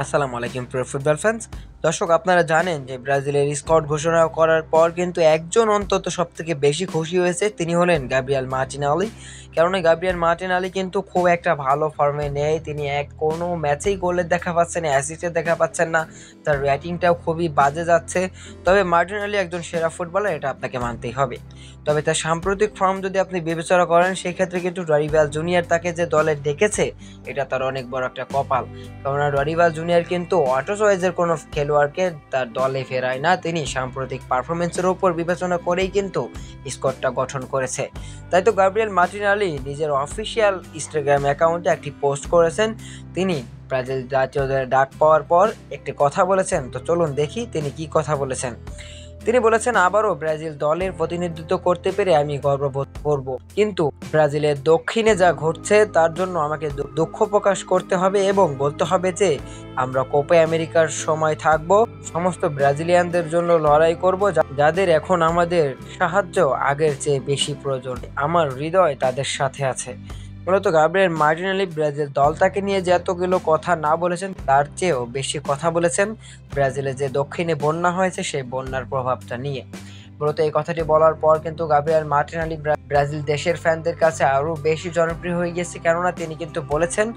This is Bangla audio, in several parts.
আসসালামু আলাইকুম প্রিয় ফুটবল ফ্যান্স। দর্শক, আপনারা জানেন যে ব্রাজিলের স্কোয়াড ঘোষণা করার পর কিন্তু একজন অন্তত সবথেকে বেশি খুশি হয়েছে, তিনি হলেন গাব্রিয়েল মার্টিনেলি। কারণ এই গাব্রিয়েল মার্টিনেলি কিন্তু খুব একটা ভালো ফর্মে নেই। তিনি কোনো ম্যাচেই গোলের দেখা পাচ্ছেন না, অ্যাসিস্টের দেখা পাচ্ছেন না, তার রেটিংটাও খুবই বাজে যাচ্ছে। তবে মার্টিনেলি একজন সেরা ফুটবলার, এটা আপনাকে মানতেই হবে। তবে তার সাম্প্রতিক ফর্ম যদি আপনি বিবেচনা করেন, সেই ক্ষেত্রে কিন্তু ডরিভাল জুনিয়র তাকে যে দলে ডেকেছে, এটা তার অনেক বড় একটা কপাল। কেননা ডরিভাল জুনিয়র কিন্তু অটো চয়েসের কোনো খেলোয়াড়কে তার দলে ফেরায় না, তিনি সাম্প্রতিক পারফরমেন্সের উপর বিবেচনা করেই কিন্তু স্কোয়াডটা গঠন করেছে। তাই তো গাব্রিয়েল মার্টিনেলি নিজের অফিসিয়াল ইনস্টাগ্রাম অ্যাকাউন্টে একটি পোস্ট করেছেন। তিনি ব্রাজিল জাতীয় দলের ডাক পাওয়ার পর একটি কথা বলেছেন। তো চলুন দেখি তিনি কি কথা বলেছেন। তিনি বলেছেন, আবারও ব্রাজিল দলের প্রতিনিধিত্ব করতে পেরে আমি গর্ববোধ করব, কিন্তু ব্রাজিলের দক্ষিণে যা ঘটছে তার জন্য আমাকে দুঃখ প্রকাশ করতে হবে এবং বলতে হবে যে আমরা কোপা আমেরিকার সময় থাকব, সমস্ত ব্রাজিলিয়ানদের জন্য লড়াই করব যাদের এখন আমাদের সাহায্য আগের চেয়ে বেশি প্রয়োজন। আমার হৃদয় তাদের সাথে আছে। মূলত গাব্রিয়েল মার্টিনেলি ব্রাজিল দলটাকে নিয়ে যে এতগুলো কথা না বলেছেন, তার চেয়েও বেশি কথা বলেছেন ব্রাজিলে যে দক্ষিণে বন্যা হয়েছে সেই বন্যার প্রভাবটা নিয়ে। মূলত এই কথাটি বলার পর কিন্তু গাব্রিয়েল মার্টিনেলি ব্রাজিল দেশের ফ্যানদের কাছে আরো বেশি জনপ্রিয় হয়ে গেছে। কেননা তিনি কিন্তু বলেছেন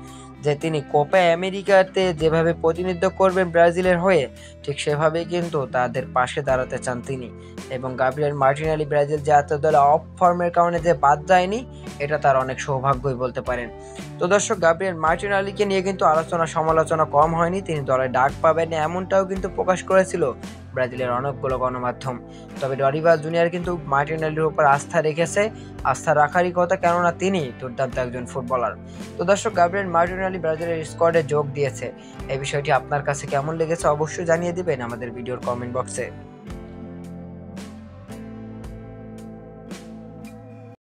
যে তিনি কোপা আমেরিকাতে যেভাবে প্রতিনিধিত্ব করবেন ব্রাজিলের হয়ে, ঠিক সেভাবেই কিন্তু তাদের পাশে দাঁড়াতে চান তিনি। এবং গাব্রিয়েল মার্টিনেলি ব্রাজিল জাতীয় দলে অফ ফর্মের কারণে যে বাদ যায়নি, এটা তার অনেক সৌভাগ্যই বলতে পারেন। তো দর্শক, গাব্রিয়েল মার্টিনেলিকে নিয়ে কিন্তু আলোচনা সমালোচনা কম হয়নি। তিনি দলে ডাক পাবেন এমনটাও কিন্তু প্রকাশ করেছিল ব্রাজিলের অনেকগুলো গণমাধ্যম। তবে ডরিভাল জুনিয়র কিন্তু মার্টিনেলির উপর আস্থা রেখেছে, আস্থা রাখারই কথা, কেননা তিনি দুর্দান্ত একজন ফুটবলার। তো দর্শক, গাব্রিয়েল মার্টিনেলি ব্রাজিলের স্কোয়াডে যোগ দিয়েছে। এই বিষয়টি আপনার কাছে কেমন লেগেছে অবশ্যই জানিয়ে দিবেন আমাদের ভিডিওর কমেন্ট বক্সে।